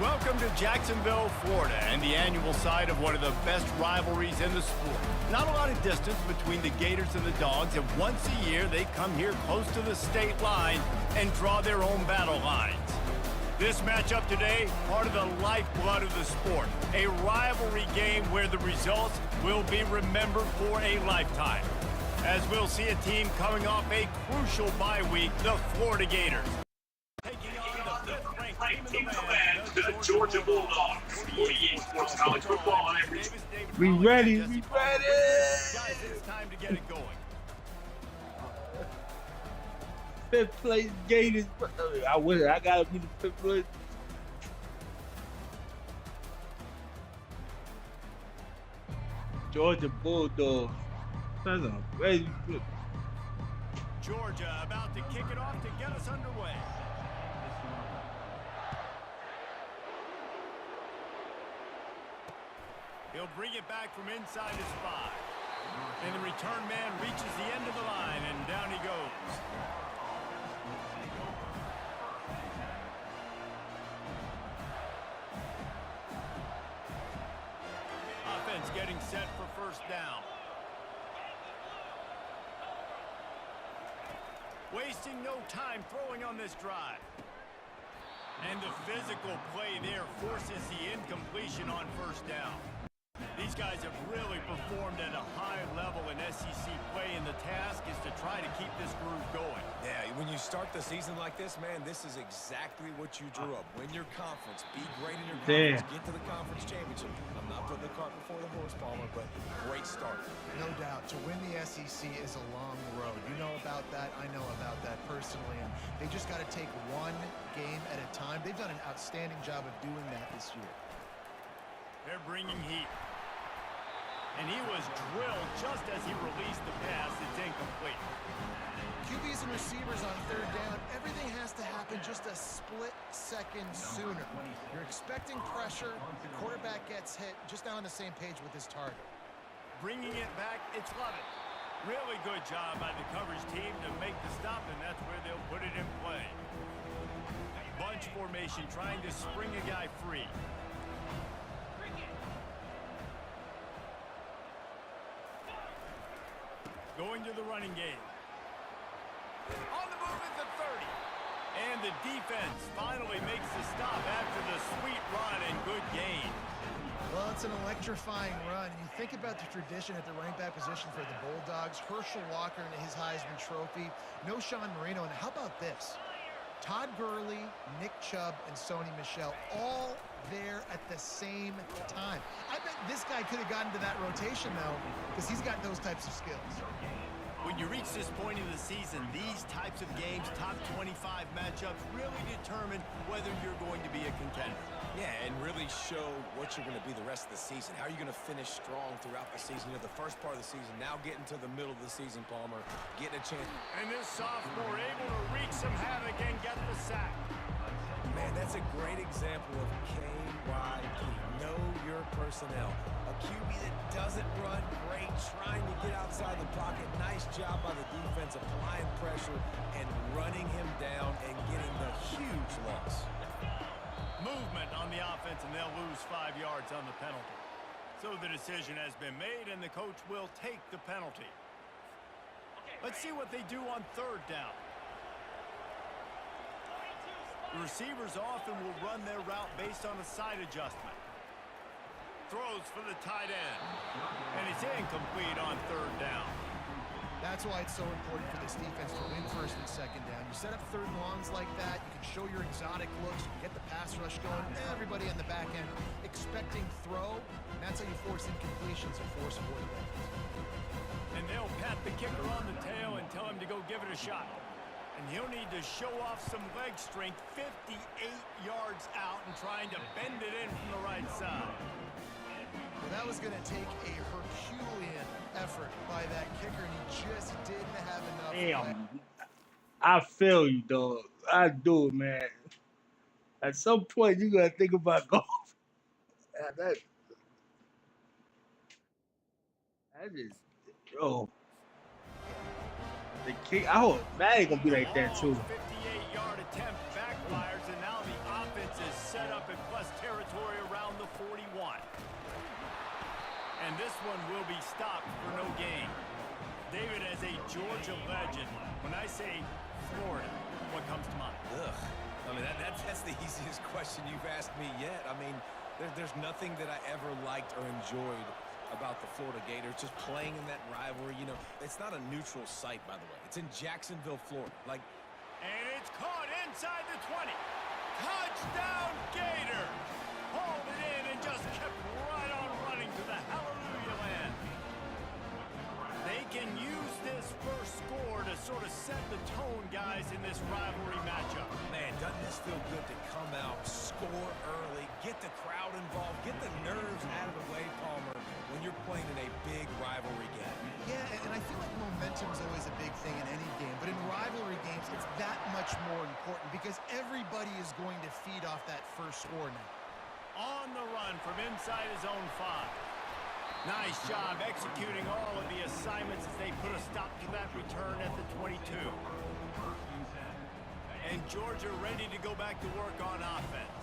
Welcome to Jacksonville, Florida, and the annual site of one of the best rivalries in the sport. Not a lot of distance between the Gators and the Dogs, and once a year they come here close to the state line and draw their own battle lines. This matchup today, part of the lifeblood of the sport, a rivalry game where the results will be remembered for a lifetime. As we'll see a team coming off a crucial bye week, the Florida Gators. Taking on the fifth-ranked team of the land, the Georgia Bulldogs. 48 Sports College Football. We ready. Guys, it's time to get it going. Fifth place Gators. I gotta be the fifth place. Georgia Bulldogs. That's a crazy flip. Georgia about to kick it off to get us underway. He'll bring it back from inside his 5. And the return man reaches the end of the line, and down he goes. Offense getting set for first down. Wasting no time throwing on this drive. And the physical play there forces the incompletion on first down. These guys have really performed at a high level in SEC play, and the task is to try to keep this groove going. Yeah, when you start the season like this, man, this is exactly what you drew up. Win your conference, be great in your conference, get to the conference championship. I'm not putting the cart before the horse, Palmer, but great start. No doubt. To win the SEC is a long road. You know about that. I know about that personally. And they just got to take one game at a time. They've done an outstanding job of doing that this year. They're bringing heat. And he was drilled just as he released the pass. It's incomplete. QBs and receivers on third down, everything has to happen just a split second sooner. You're expecting pressure, the quarterback gets hit, just not on the same page with his target. Bringing it back, it's Lovett. Really good job by the coverage team to make the stop, and that's where they'll put it in play. Bunch formation trying to spring a guy free. Going to the running game. On the move at the 30. And the defense finally makes the stop after the sweet run and good gain. Well, it's an electrifying run. You think about the tradition at the running back position for the Bulldogs. Herschel Walker and his Heisman Trophy. No Sean Marino. And how about this? Todd Gurley, Nick Chubb, and Sony Michel all there at the same time. I bet this guy could have gotten to that rotation, though, because he's got those types of skills. When you reach this point in the season, these types of games, top 25 matchups, really determine whether you're going to be a contender. Yeah, and really show what you're going to be the rest of the season. How are you going to finish strong throughout the season? You know, the first part of the season, now getting to the middle of the season, Palmer, getting a chance. And this sophomore able to wreak some havoc and get the sack. Man, that's a great example of KYP. Know your personnel. A QB that doesn't run great, trying to get outside the pocket. Nice job by the defense applying pressure and running him down and getting the huge loss. Movement on the offense, and they'll lose 5 yards on the penalty. So the decision has been made, and the coach will take the penalty. Let's see what they do on third down. The receivers often will run their route based on a side adjustment. Throws for the tight end. And it's incomplete on third down. That's why it's so important for this defense to win first and second down. You set up third and longs like that, you can show your exotic looks, you can get the pass rush going, everybody on the back end expecting throw, and that's how you force incompletions and force avoidance. And they'll pat the kicker on the tail and tell him to go give it a shot. And he'll need to show off some leg strength 58 yards out and trying to bend it in from the right side. Well, that was going to take a Herculean effort by that kicker, and he just didn't have enough. Damn. I feel you, dog. I do, man. At some point, you got to think about golf. That just, yo. The kick, that ain't gonna be like that too. 58-yard attempt backfires, and now the offense is set up at one will be stopped for no gain. David, as a Georgia legend, when I say Florida, what comes to mind? Ugh. I mean, that's the easiest question you've asked me yet. I mean, there's nothing that I ever liked or enjoyed about the Florida Gators, just playing in that rivalry. You know, it's not a neutral site, by the way. It's in Jacksonville, Florida. And it's caught inside the 20. Touchdown, Gator! Hauled it in and just kept right on running to the hallelujah land. They can use this first score to sort of set the tone, guys, in this rivalry matchup. Man, doesn't this feel good to come out, score early, get the crowd involved, get the nerves out of the way, Palmer, when you're playing in a big rivalry game. Yeah, and I feel like momentum is always a big thing in any game, but in rivalry games, it's that much more important because everybody is going to feed off that first score now. On the run from inside his own 5. Nice job executing all of the assignments as they put a stop to that return at the 22. And Georgia ready to go back to work on offense.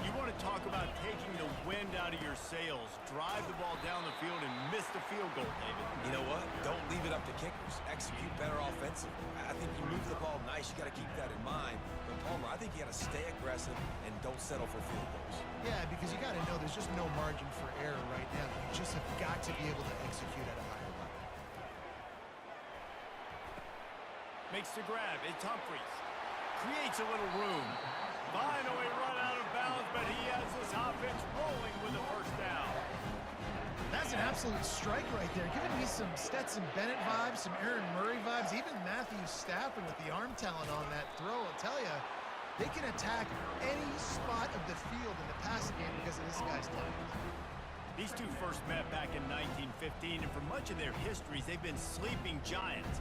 You want to talk about taking the wind out of your sails. Drive the ball down the field and miss the field goal, David. You know what? Don't leave it up to kickers. Execute better offensively. I think you move the ball nice. You got to keep that in mind. But Palmer, I think you got to stay aggressive and don't settle for field goals. Yeah, because you got to know there's just no margin for error right now. You just have got to be able to execute at a higher level. Makes the grab. It's Humphries. Creates a little room. Finally run out of bounds, but he has this offense rolling with a first down. That's an absolute strike right there. Giving me some Stetson Bennett vibes, some Aaron Murray vibes, even Matthew Stafford with the arm talent on that throw. I'll tell you, they can attack any spot of the field in the passing game because of this guy's talent. These two first met back in 1915, and for much of their histories, they've been sleeping giants.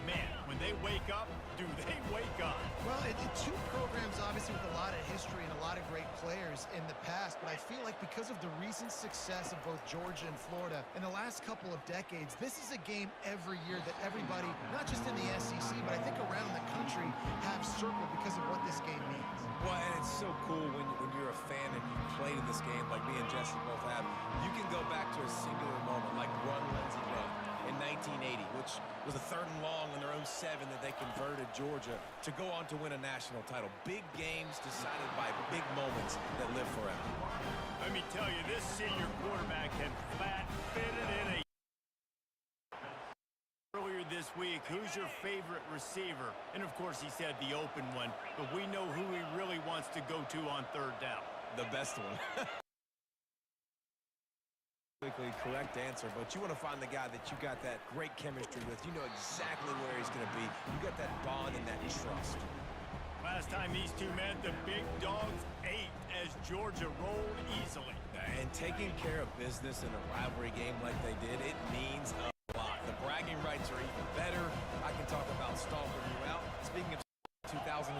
Man, when they wake up, do they wake up? Well, two programs, obviously, with a lot of history and a lot of great players in the past, but I feel like because of the recent success of both Georgia and Florida in the last couple of decades, this is a game every year that everybody, not just in the SEC, but I think around the country, have circled because of what this game means. Well, and it's so cool when you're a fan and you played in this game like me and Jesse both have. You can go back to a singular moment like Run Lindsey Run in 1980, which was a 3rd and long on their own 7 that they converted Georgia to go on to win a national title. Big games decided by big moments that live forever. Let me tell you, this senior quarterback had flat fitted in a... Earlier this week, who's your favorite receiver? And of course he said the open one, but we know who he really wants to go to on 3rd down. The best one. Correct answer, but you want to find the guy that you got that great chemistry with. You know exactly where he's going to be. You got that bond and that trust. Last time these two met, the big dogs ate as Georgia rolled easily. And taking care of business in a rivalry game like they did, it means a lot. The bragging rights are even better. I can talk about stomping you out. Speaking of 2007,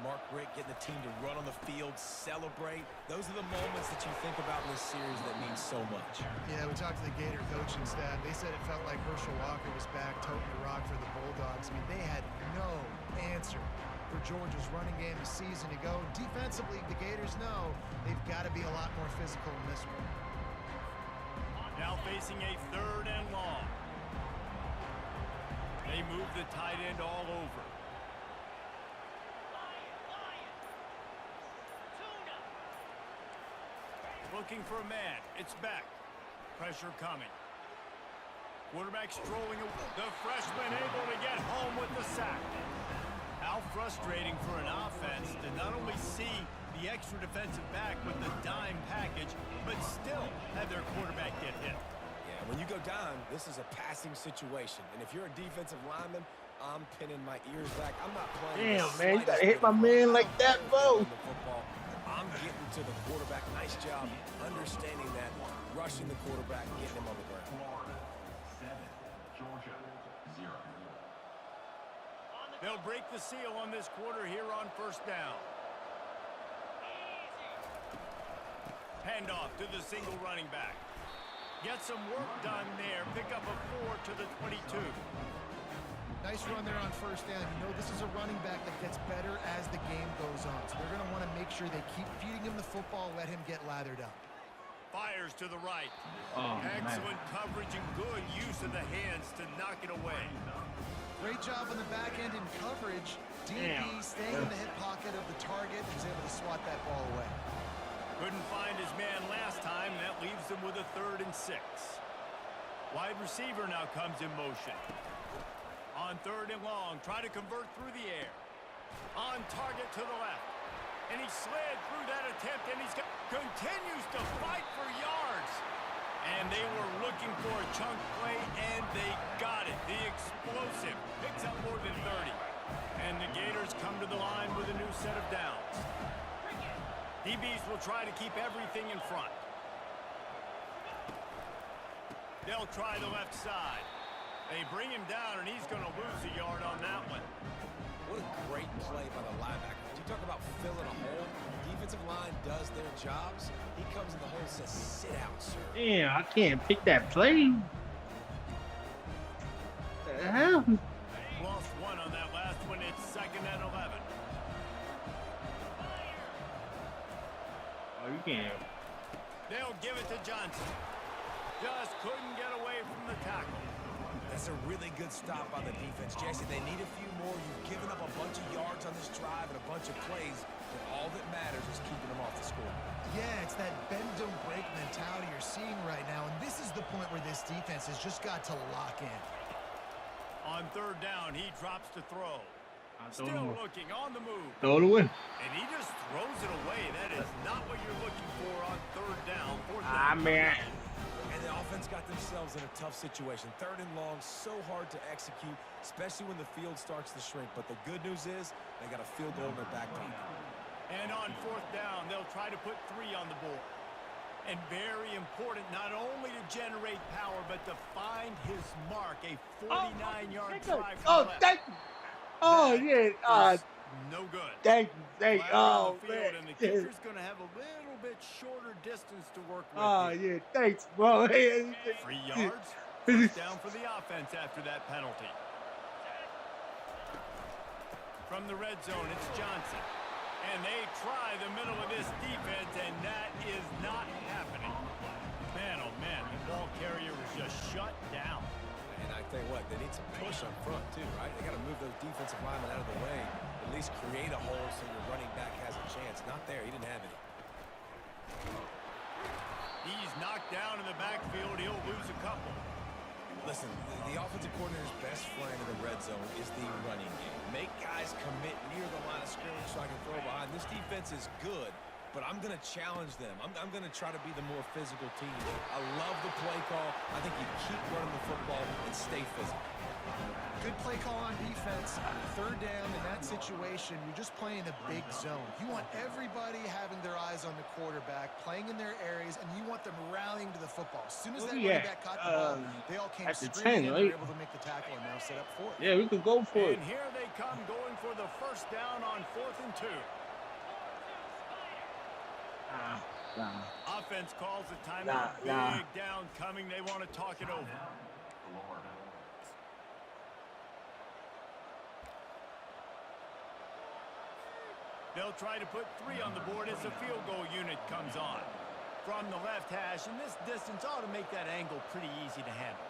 Mark Richt getting the team to run on the field, celebrate. Those are the moments that you think about in this series that mean so much. Yeah, we talked to the Gator coaching staff. They said it felt like Herschel Walker was back toting the rock for the Bulldogs. I mean, they had no answer for Georgia's running game a season ago. Defensively, the Gators know they've got to be a lot more physical in this one. Now facing a 3rd and long. They move the tight end all over. Looking for a man. It's Beck. Pressure coming. Quarterback strolling away. The freshman able to get home with the sack. How frustrating for an offense to not only see the extra defensive back with the dime package, but still have their quarterback get hit. Yeah, when you go down, this is a passing situation. And if you're a defensive lineman, I'm pinning my ears back. I'm not playing. Damn, man, you gotta hit my man like that, bro. I'm getting to the quarterback. Nice job understanding that, rushing the quarterback, getting him on the ground. Florida 7, Georgia 0. They'll break the seal on this quarter here on 1st down. Handoff to the single running back. Get some work done there. Pick up a 4 to the 22. Nice run there on 1st down. You know this is a running back that gets better as the game goes on. So they're going to want to make sure they keep feeding him the football, let him get lathered up. Fires to the right. Oh, Excellent coverage and good use of the hands to knock it away. Great job on the back end in coverage. DB staying in the hip pocket of the target and was able to swat that ball away. Couldn't find his man last time. That leaves him with a 3rd and 6. Wide receiver now comes in motion. On 3rd and long, try to convert through the air. On target to the left. And he slid through that attempt, and continues to fight for yards. And they were looking for a chunk play, and they got it. The explosive picks up more than 30. And the Gators come to the line with a new set of downs. DBs will try to keep everything in front. They'll try the left side. They bring him down, and he's going to lose a yard on that one. What a great play by the linebacker. You talk about filling a hole. Defensive line does their jobs. He comes in the hole and says, sit out, sir. Damn, I can't pick that play. What the hell? Lost one on that last one. It's 2nd and 11. Oh, you can't. They'll give it to Johnson. Just couldn't get away from the tackle. That's a really good stop by the defense, Jesse. They need a few more. You've given up a bunch of yards on this drive and a bunch of plays, but all that matters is keeping them off the score. Yeah, it's that bend don't break mentality you're seeing right now, and this is the point where this defense has just got to lock in. On 3rd down, he drops to throw. Still looking on the move. Throw it away. And he just throws it away. That is not what you're looking for on 3rd down. 4th Ah, down. man. And the offense got themselves in a tough situation. 3rd and long, so hard to execute, especially when the field starts to shrink. But the good news is they got a field goal in their back pocket. And on 4th down, they'll try to put 3 on the board. And very important, not only to generate power, but to find his mark. A 49-yard drive. Oh, thank you. Oh, yeah. No good. Thank you. Oh, man. And the kicker's going to have a little bit shorter distance to work with. Oh, yeah. Thanks, bro. 3 yards. First down for the offense after that penalty. From the red zone, it's Johnson. And they try the middle of this defense, and that is not happening. Man, oh, man, the ball carrier was just shut down. And I tell you what, they need some push up front, too, right? They got to move those defensive linemen out of the way. At least create a hole so your running back has a chance. Not there. He didn't have any. He's knocked down in the backfield. He'll lose a couple. Listen, the offensive coordinator's best friend in the red zone is the running game. Make guys commit near the line of scrimmage so I can throw behind. This defense is good, but I'm going to challenge them. I'm going to try to be the more physical team. I love the play call. I think you keep running the football and stay physical. Good play call on defense. 3rd down in that situation, you're just playing a big zone. You want everybody having their eyes on the quarterback, playing in their areas, and you want them rallying to the football. As soon as that running back caught the ball, they all came screaming in, they were able to make the tackle, and now set up for it. Yeah, we could go for it. And here they come going for the first down on 4th and 2. Offense calls a timeout. Big down coming. They want to talk it over. They'll try to put 3 on the board as the field goal unit comes on. From the left hash, and this distance ought to make that angle pretty easy to handle.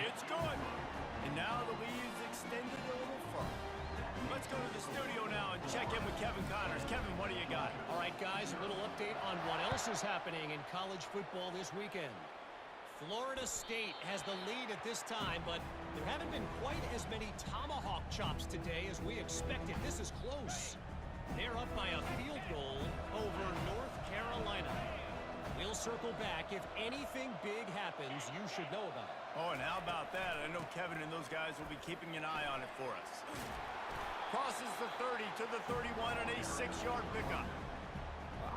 It's good. And now the lead is extended a little further. Let's go to the studio now and check in with Kevin Connors. Kevin, what do you got? All right, guys, a little update on what else is happening in college football this weekend. Florida State has the lead at this time, but there haven't been quite as many tomahawk chops today as we expected. This is close. They're up by a field goal over North Carolina. We'll circle back. If anything big happens, you should know about it. Oh, and how about that? I know Kevin and those guys will be keeping an eye on it for us. Crosses the 30 to the 31 and a 6-yard pickup.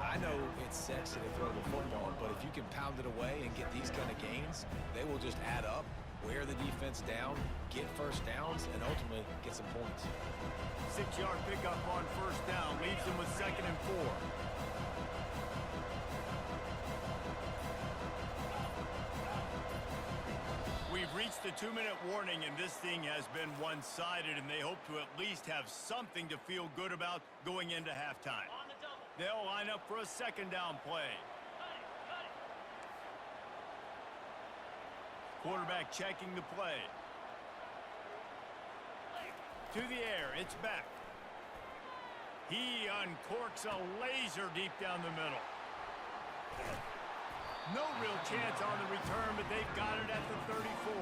I know it's sexy to throw the football, but if you can pound it away and get these kind of gains, they will just add up, wear the defense down, get first downs, and ultimately get some points. 6-yard pickup on first down leaves them with 2nd and 4. We've reached the 2-minute warning, and this thing has been one-sided, and they hope to at least have something to feel good about going into halftime. They'll line up for a second down play. Quarterback checking the play. To the air, it's back. He uncorks a laser deep down the middle. No real chance on the return, but they've got it at the 34.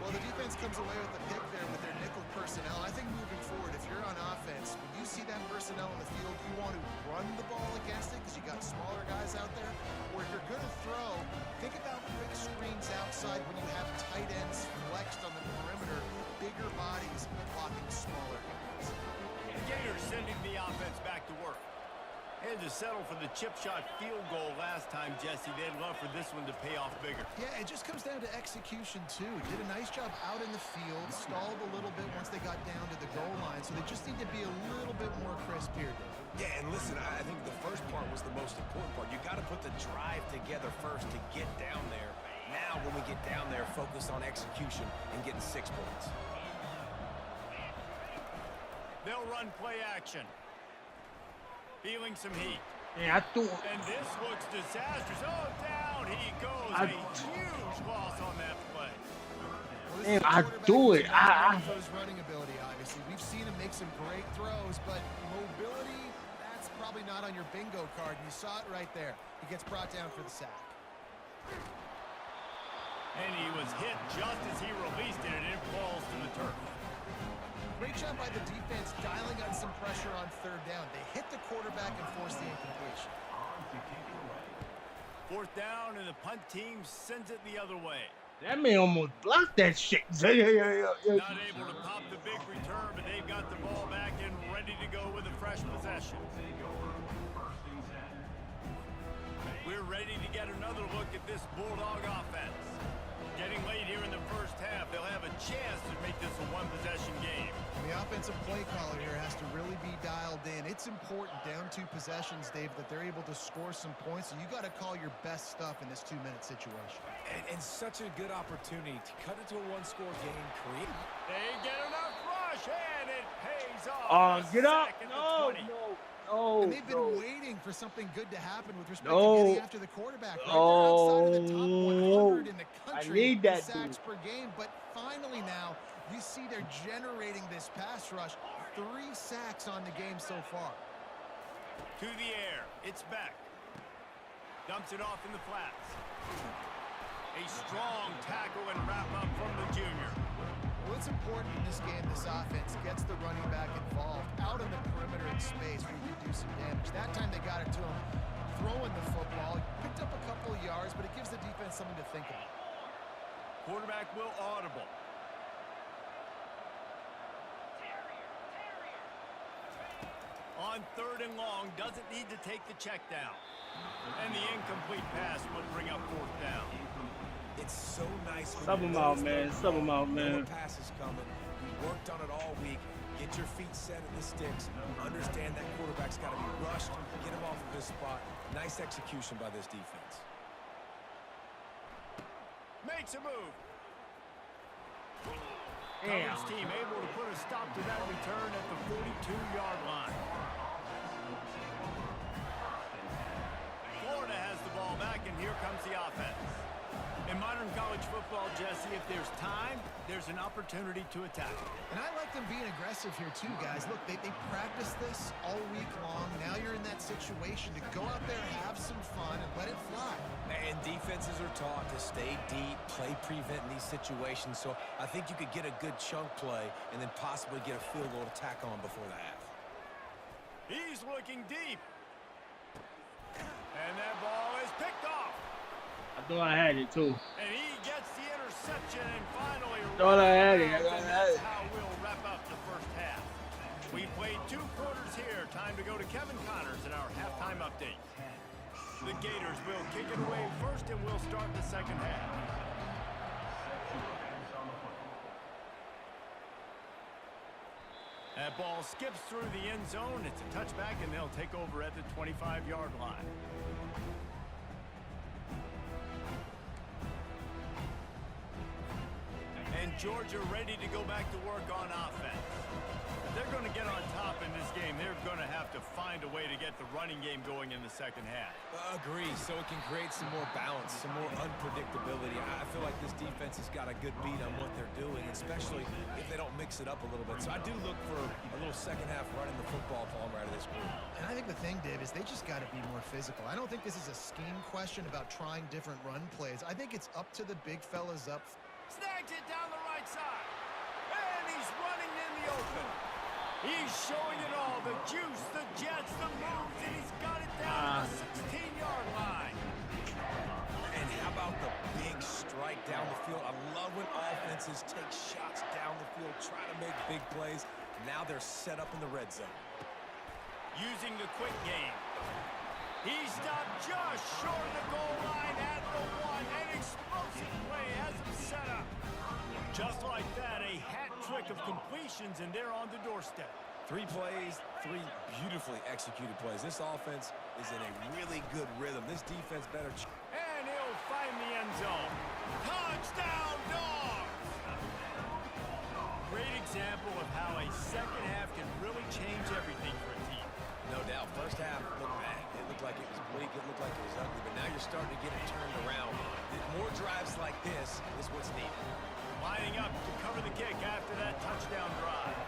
Well, the defense comes away with the pick there with their nickel personnel. I think moving forward, if you're on offense, when you see that personnel in the field, you want to run the ball against it because you got smaller guys out there. Or if you're going to throw, think about quick screens outside when you have tight ends flexed on the perimeter, bigger bodies blocking smaller guys. The Gators sending the offense back to work. Had to settle for the chip shot field goal last time, Jesse. They'd love for this one to pay off bigger. Yeah, it just comes down to execution, too. Did a nice job out in the field, stalled a little bit once they got down to the goal line, so they just need to be a little bit more crisp here. Yeah, and listen, I think the first part was the most important part. You got to put the drive together first to get down there. Now, when we get down there, focus on execution and getting 6 points. They'll run play action. Feeling some heat. Man, I threw. And this looks disastrous. Oh, down he goes. A huge loss on that play. Well, Man, I do it. For his running ability, obviously. We've seen him make some great throws, but mobility, that's probably not on your bingo card. And you saw it right there. He gets brought down for the sack. And he was hit just as he released it, and it falls to the turf. Great job by the defense dialing on some pressure on third down. They hit the quarterback and forced the incompletion. Fourth down, and the punt team sends it the other way. That man almost blocked that shit. Not able to pop the big return, but they've got the ball back and ready to go with a fresh possession. We're ready to get another look at this Bulldog offense. Getting late here in the first half, they'll have a chance to make this a one-possession game. And the offensive play caller here has to really be dialed in. It's important down 2 possessions, Dave, that they're able to score some points. And you got to call your best stuff in this 2-minute situation. And such a good opportunity to cut into a one-score game, create. They get enough rush, and it pays off. Get up. No. And they've been waiting for something good to happen with respect to getting after the quarterback. Right? They're outside of the top 100 in the country I need that, in sacks per game. But finally now, you see they're generating this pass rush. 3 sacks on the game so far. To the air. It's back. Dumps it off in the flats. A strong tackle and wrap up from the junior. Well, it's important in this game, this offense gets the running back involved out in the perimeter in space where you can do some damage. That time they got it to him throwing the football. He picked up a couple of yards, but it gives the defense something to think about. Quarterback will audible. On third and long, doesn't need to take the check down. And the incomplete pass will bring up fourth down. It's so nice. Sub him out, man. Sub him out, man. Pass is coming. We worked on it all week. Get your feet set in the sticks. Understand that quarterback's got to be rushed. Get him off of his spot. Nice execution by this defense. Makes a move. Damn. Coverage team able to put a stop to that return at the 42-yard line. Florida has the ball back, and here comes the offense. In modern college football, Jesse, if there's time, there's an opportunity to attack. And I like them being aggressive here too, guys. Look, they practice this all week long. Now you're in that situation to go out there, have some fun, and let it fly. And defenses are taught to stay deep, play prevent in these situations. So I think you could get a good chunk play and then possibly get a field goal to tack on before the half. He's looking deep. And that ball is picked off. I thought I had it too. And he gets the interception and finally Thought I had it. that's how we'll wrap up the first half. We played 2 quarters here. Time to go to Kevin Connors in our halftime update. The Gators will kick it away first, and we'll start the second half. That ball skips through the end zone. It's a touchback, and they'll take over at the 25-yard line. And Georgia ready to go back to work on offense. They're going to to get on top in this game, they're going to have to find a way to get the running game going in the second half. Agree, so it can create some more balance, some more unpredictability. I feel like this defense has got a good beat on what they're doing, especially if they don't mix it up a little bit. So I do look for a little second half running the football Palmer out of this group. And I think the thing, Dave, is they just got to be more physical. I don't think this is a scheme question about trying different run plays. I think it's up to the big fellas up. Snags it down the right side. And he's running in the open. He's showing it all. The juice, the jets, the moves, and he's got it down to the 16-yard line. And how about the big strike down the field? I love when offenses take shots down the field, try to make big plays. Now they're set up in the red zone. Using the quick game. He stopped just short of the goal line at the 1. An explosive play has him set up. Just like that, a hat trick of completions, and they're on the doorstep. 3 plays, 3 beautifully executed plays. This offense is in a really good rhythm. This defense better. And he'll find the end zone. Touchdown, Dogs! Great example of how a second half can really change everything for a team. No doubt. First half looked bad. It looked like it was bleak. It looked like it was ugly. But now you're starting to get it turned around. More drives like this is what's needed. Lining up to cover the kick after that touchdown drive.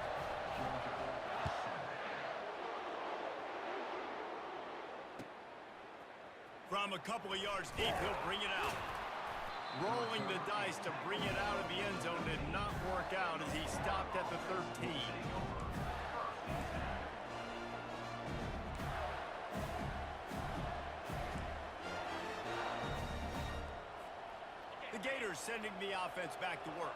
From a couple of yards deep, he'll bring it out. Rolling the dice to bring it out of the end zone did not work out as he stopped at the 13. The Gators sending the offense back to work.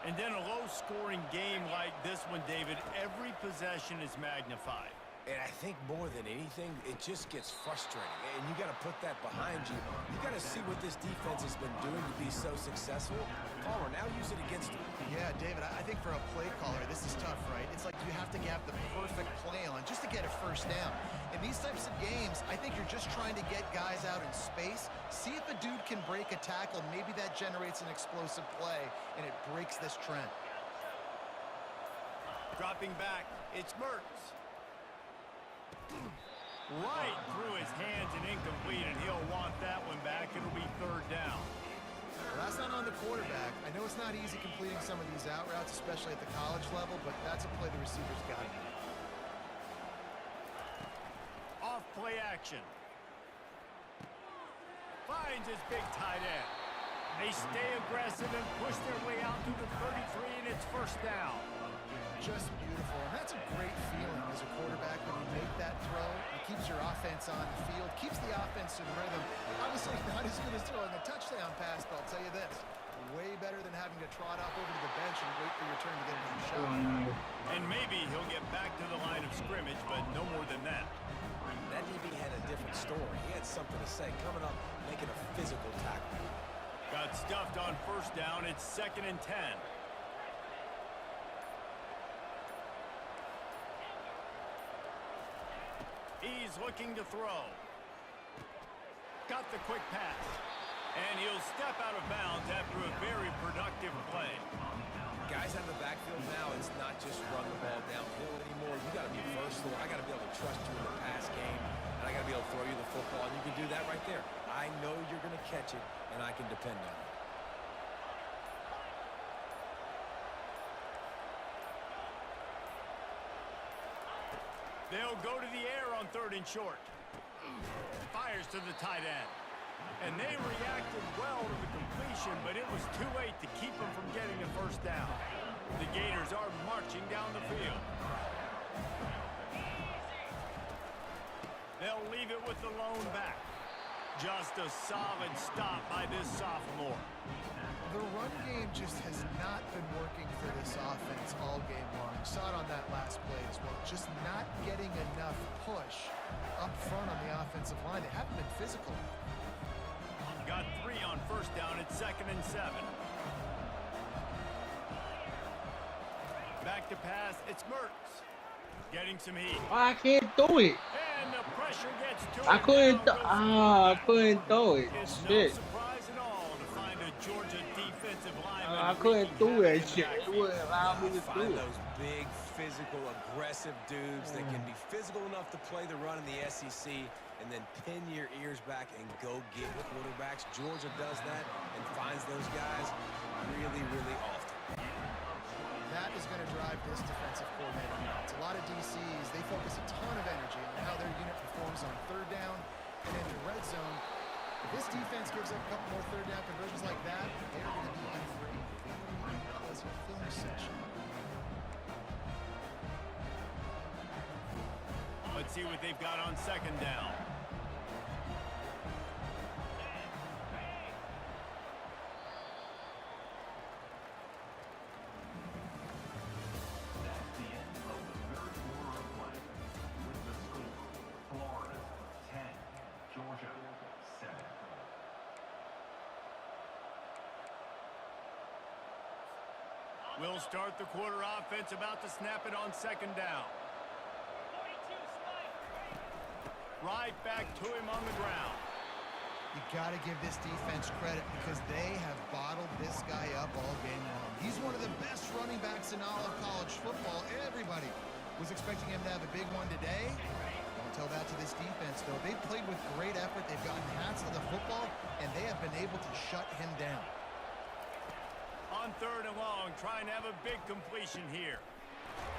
And then a low-scoring game like this one, David, every possession is magnified. And I think more than anything, it just gets frustrating. And you got to put that behind you. You got to see what this defense has been doing to be so successful. Palmer, now use it against him. Yeah, David, I think for a play caller, this is tough, right? It's like you have to have the perfect play on just to get a first down. In these types of games, I think you're just trying to get guys out in space, see if a dude can break a tackle. Maybe that generates an explosive play, and it breaks this trend. Dropping back, it's Mertz. Right through his hands and incomplete, and he'll want that one back. It'll be third down. Well, that's not on the quarterback. I know it's not easy completing some of these out routes, especially at the college level, but that's a play the receiver's got to make. Off play action. Finds his big tight end. They stay aggressive and push their way out to the 33, and it's first down. Just beautiful, and that's a great feeling as a quarterback when you make that throw. It keeps your offense on the field, keeps the offense in rhythm. Obviously not as good as throwing a touchdown pass, but I'll tell you this, way better than having to trot off over to the bench and wait for your turn to get another shot. And maybe he'll get back to the line of scrimmage, but no more than that. That DB had a different story. He had something to say, coming up, making a physical tackle. Got stuffed on first down. It's 2nd and 10. He's looking to throw. Got the quick pass. And he'll step out of bounds after a very productive play. Guys out of the backfield now, it's not just run the ball downhill anymore. You got to be versatile. I got to be able to trust you in the pass game, and I got to be able to throw you the football, and you can do that right there. I know you're going to catch it, and I can depend on it. They'll go to the air on 3rd and short. Fires to the tight end. And they reacted well to the completion, but it was too late to keep them from getting the first down. The Gators are marching down the field. They'll leave it with the lone back. Just a solid stop by this sophomore. The run game just has not been working for this offense all game long. Saw it on that last play as well. Just not getting enough push up front on the offensive line. They haven't been physical. Got 3 on first down. It's 2nd and 7. Back to pass. It's Mertz. Getting some heat. I can't do it. And the pressure gets to I him. couldn't. Now goes I couldn't throw it. It's no Shit. surprise at all to find a Georgia defense defensive lineman. I couldn't wreaking do havoc that in the shit. It backfield. wouldn't allow me to Find do it. those big, physical, aggressive dudes that can be physical enough to play the run in the SEC and then pin your ears back and go get quarterbacks. Georgia does that and finds those guys really, really often. That is going to drive this defensive coordinator nuts. A lot of DCs, they focus a ton of energy on how their unit performs on third down and in the red zone. If this defense gives up a couple more third down conversions like that, they're going to be afraid. They're going to cause a film session. Let's see what they've got on second down. That's the end of the third quarter of play. With the score, Florida 10, Georgia 7. We'll start the quarter offense, about to snap it on second down. Right back to him on the ground. You got to give this defense credit because they have bottled this guy up all game long. He's one of the best running backs in all of college football. Everybody was expecting him to have a big one today. Don't tell that to this defense, though. They've played with great effort. They've gotten hats to the football, and they have been able to shut him down. On third and long, trying to have a big completion here.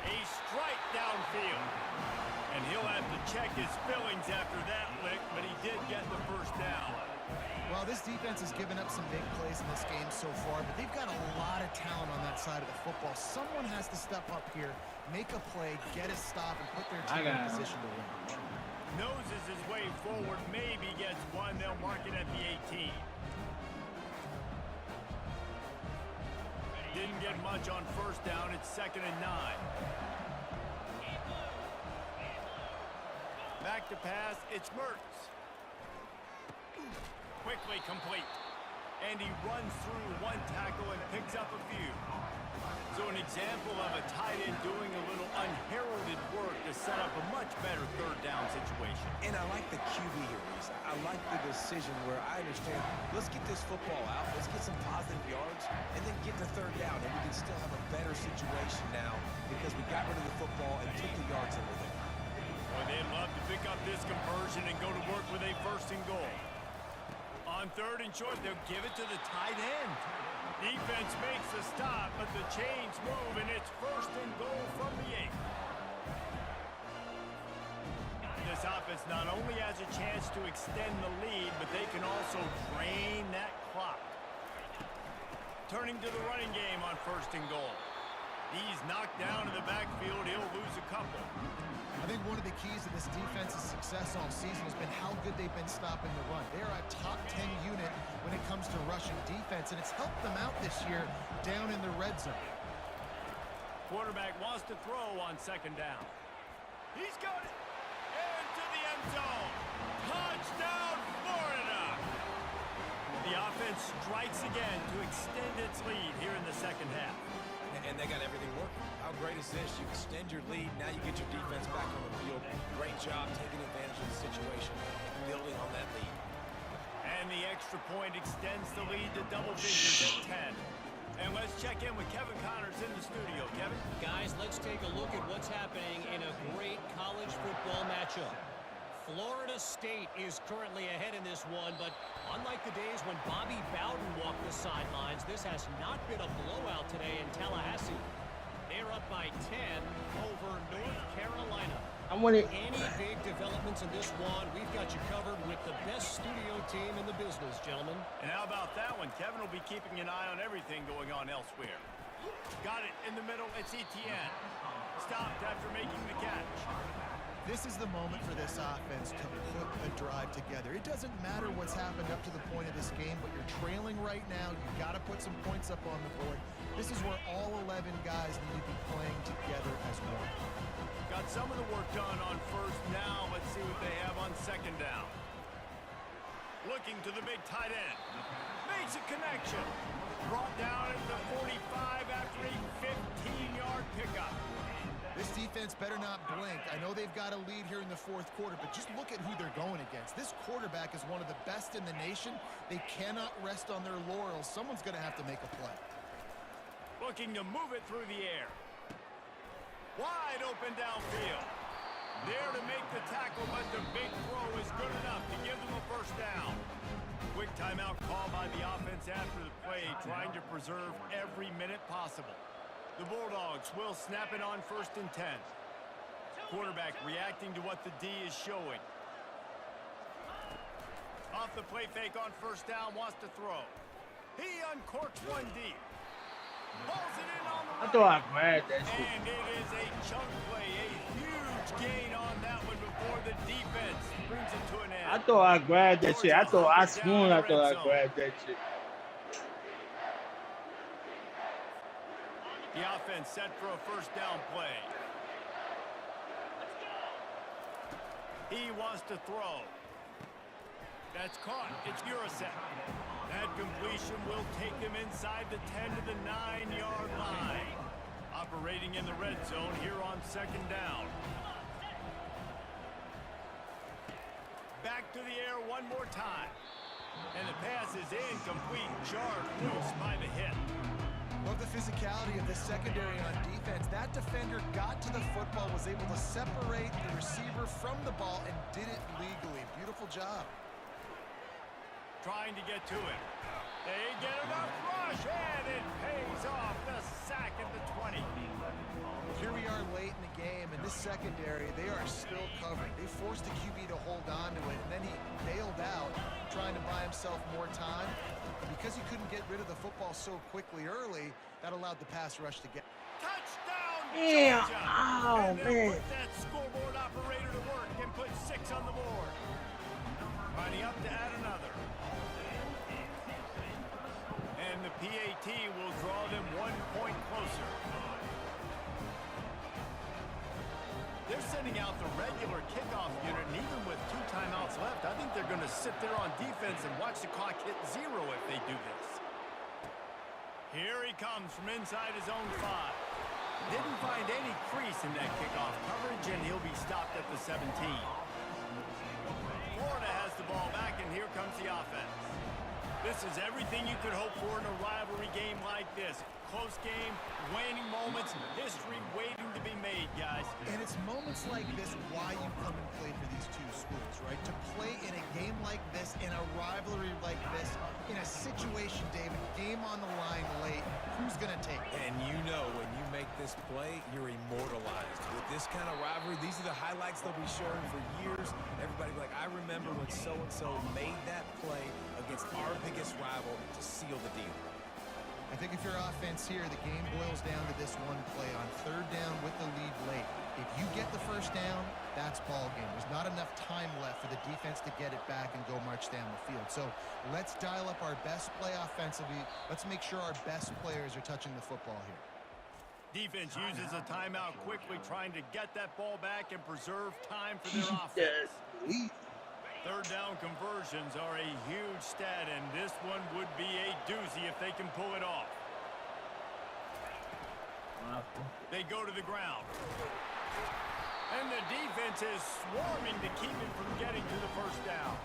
A strike downfield. And he'll have to check his fillings after that lick, but he did get the first down. Well, this defense has given up some big plays in this game so far, but they've got a lot of talent on that side of the football. Someone has to step up here, make a play, get a stop, and put their team in position to win. Noses his way forward, maybe gets one. They'll mark it at the 18. Didn't get much on first down. It's 2nd and 9. Back to pass, it's Mertz. Quickly complete. And he runs through one tackle and picks up a few. So an example of a tight end doing a little unheralded work to set up a much better third down situation. And I like the QB here, Reese. I like the decision where I understand, let's get this football out, let's get some positive yards, and then get to third down, and we can still have a better situation now because we got rid of the football and took the yards over there. Boy, they'd love to pick up this conversion and go to work with a 1st and goal. On 3rd and short, they'll give it to the tight end. Defense makes the stop, but the chains move, and it's 1st and goal from the 8. This offense not only has a chance to extend the lead, but they can also drain that clock. Turning to the running game on 1st and goal. He's knocked down in the backfield. He'll lose a couple. I think one of the keys to this defense's success all season has been how good they've been stopping the run. They are a top 10 unit when it comes to rushing defense, and it's helped them out this year down in the red zone. Quarterback wants to throw on 2nd down. He's got it into the end zone. Touchdown, Florida! The offense strikes again to extend its lead here in the 2nd half. And they got everything working. How great is this? You extend your lead, now you get your defense back on the field. Great job taking advantage of the situation and building on that lead. And the extra point extends the lead to double digits at 10. And let's check in with Kevin Connors in the studio. Kevin? Guys, let's take a look at what's happening in a great college football matchup. Florida State is currently ahead in this one, but unlike the days when Bobby Bowden walked the sidelines, this has not been a blowout today in Tallahassee. They're up by 10 over North Carolina. Any big developments in this one, we've got you covered with the best studio team in the business, gentlemen. And how about that one? Kevin will be keeping an eye on everything going on elsewhere. Got it in the middle. It's Etienne. Stopped after making the catch. This is the moment for this offense to put a drive together. It doesn't matter what's happened up to the point of this game, but you're trailing right now. You've got to put some points up on the board. This is where all 11 guys need to be playing together as one. Got some of the work done on 1st. Now let's see what they have on 2nd down. Looking to the big tight end. Makes a connection. Brought down at the 45 after a 15-yard pickup. This defense defense better not blink. I know they've got a lead here in the fourth quarter, but just look at who they're going against. This quarterback is one of the best in the nation. They cannot rest on their laurels. Someone's going to have to make a play. Looking to move it through the air. Wide open downfield. There to make the tackle, but the big throw is good enough to give them a first down. Quick timeout call by the offense after the play, trying to preserve every minute possible. The Bulldogs will snap it on 1st and 10. Quarterback reacting to what the D is showing. Off the play fake on 1st down, wants to throw. He uncorks one deep. Pulls it in on the I right. thought I grabbed that shit. And it is a chunk play, a huge gain on that one before the defense brings it to an end. I thought I grabbed that shit. I thought I sworn I thought I grabbed that shit. The offense set for a 1st down play. He wants to throw. That's caught. It's Urasek. That completion will take him inside the 10 to the 9-yard line. Operating in the red zone here on 2nd down. Back to the air one more time. And the pass is incomplete. Jarred loose by the hit. Love the physicality of this secondary on defense. That defender got to the football, was able to separate the receiver from the ball, and did it legally. Beautiful job. Trying to get to it. They get enough rush, and it pays off. The sack at the 20. Here we are late in the game, and this secondary, they are still covered. They forced the QB to hold on to it, and then he bailed out, trying to buy himself more time. And because he couldn't get rid of the football so quickly early, that allowed the pass rush to get. Touchdown, Yeah. Georgia! Oh, and they'll man. put that scoreboard operator to work and put 6 on the board. Lining up to add another. And the PAT will draw them 1 point closer. They're sending out the regular kickoff unit, and even with 2 timeouts left, I think they're going to sit there on defense and watch the clock hit 0 if they do this. Here he comes from inside his own 5. Didn't find any crease in that kickoff coverage, and he'll be stopped at the 17. Florida has the ball back, and here comes the offense. This is everything you could hope for in a rivalry game like this. Close game, waning moments, history waiting to be made, guys. And it's moments like this why you come and play for these two schools, right? To play in a game like this, in a rivalry like this, in a situation, David, game on the line late, who's going to take it? And you know when you make this play, you're immortalized. With this kind of rivalry, these are the highlights they'll be showing for years. Everybody will be like, I remember when so-and-so made that play against our biggest rival to seal the deal. I think if you're offense here, the game boils down to this one play on 3rd down with the lead late. If you get the 1st down, that's ball game. There's not enough time left for the defense to get it back and go march down the field. So let's dial up our best play offensively. Let's make sure our best players are touching the football here. Defense uses a timeout quickly, trying to get that ball back and preserve time for their offense. 3rd down conversions are a huge stat, and this one would be a doozy if they can pull it off. They go to the ground. And the defense is swarming to keep him from getting to the 1st down.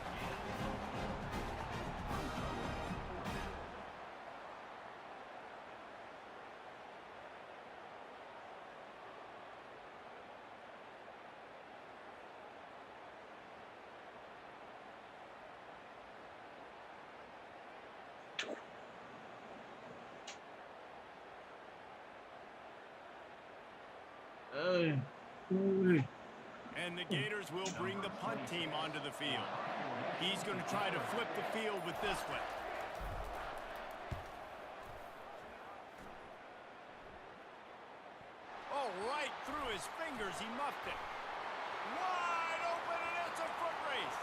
And the Gators will bring the punt team onto the field. He's going to try to flip the field with this one. Oh, right through his fingers, he muffed it. Wide open, and it's a foot race.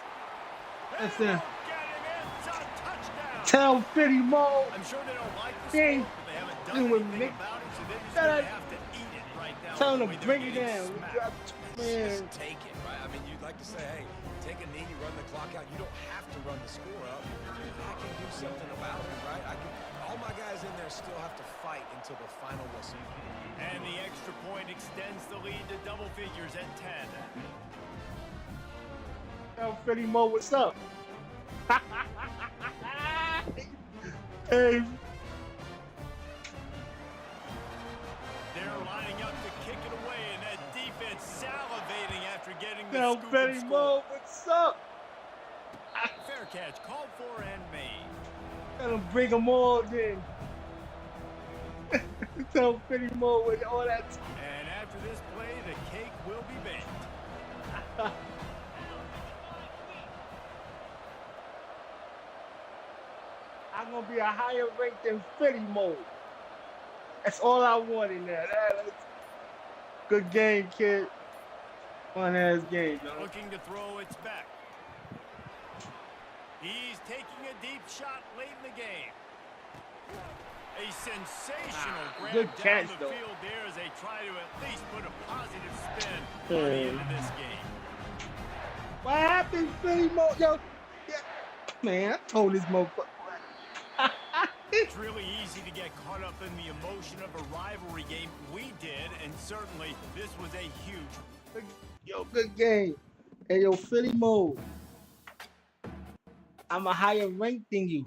That's They it. won't get him. It's a touchdown. Tell Fitty Mo. I'm sure they don't like the Dang. score, but they haven't done Do it, anything Nick. about it, so they're just Shut going to up. have to eat it right now. Tell him the to way they're bring it getting down. smacked. Man. Just take it, right? I mean, you'd like to say, hey, take a knee, you run the clock out. You don't have to run the score up. I can do something about it, right? All my guys in there still have to fight until the final whistle. And the extra point extends the lead to double figures at 10. Yo, Philly Mo, what's up? Hey, They're lining up to kick it away, and that defense salivating after getting the yo, scoop Philly and Mo, score. what's up? Fair catch, called for and made. Tell him bring them all then. Tell Philly Mo with all that. And after this play, the cake will be baked. I'm gonna be a higher rank than Philly Mo. That's all I want in there. That's good game, kid. Fun ass game, yo. Looking to throw, it's back. He's taking a deep shot late in the game. A sensational grab good down catch, the though. field there as they try to at least put a positive spin on the end of this game. What happened, Philly Mo? Yo, yeah. Man, I told this motherfucker. It's really easy to get caught up in the emotion of a rivalry game. We did, and certainly this was a huge. Yo, good game. Hey, yo, Philly Mo. I'm a higher rank than you.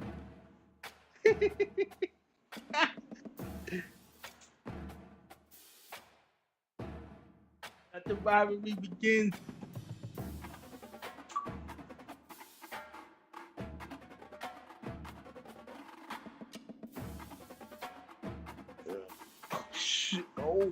Let the rivalry begin. Oh, shit. Oh.